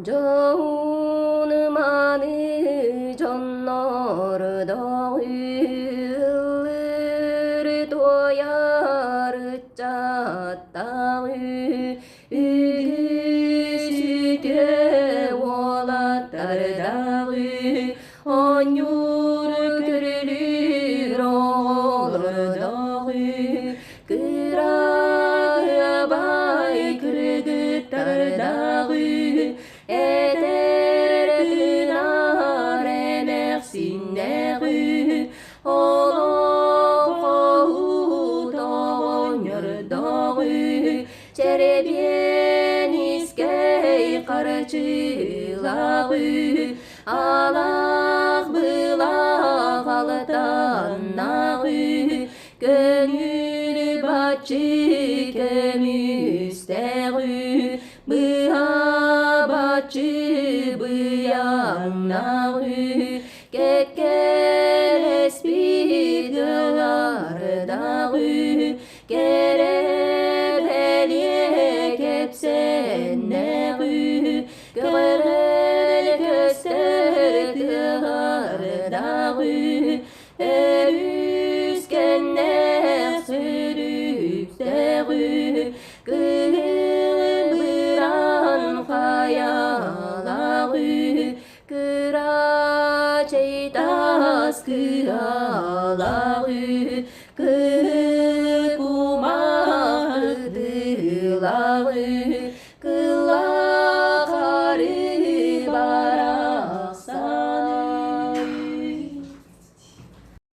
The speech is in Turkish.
Canımanı canlar dağılır doyar çatağı süte olatar dağı anyur kırılır olur dağı kırağı bay kırgıtar dağı eter kınar emersinleri olon kohu toğonyor dağı çerebien iskey karçılağı alaq bılaq altannağı gönül batçı kömüsteğü bıha batçı bıyannağı kekkeles bidgar dağı kerebeliye kepsenneğü görel köster tığar dağı erüskenler sürükseğü kılbıran hayalağı kıra çeytas kıalağı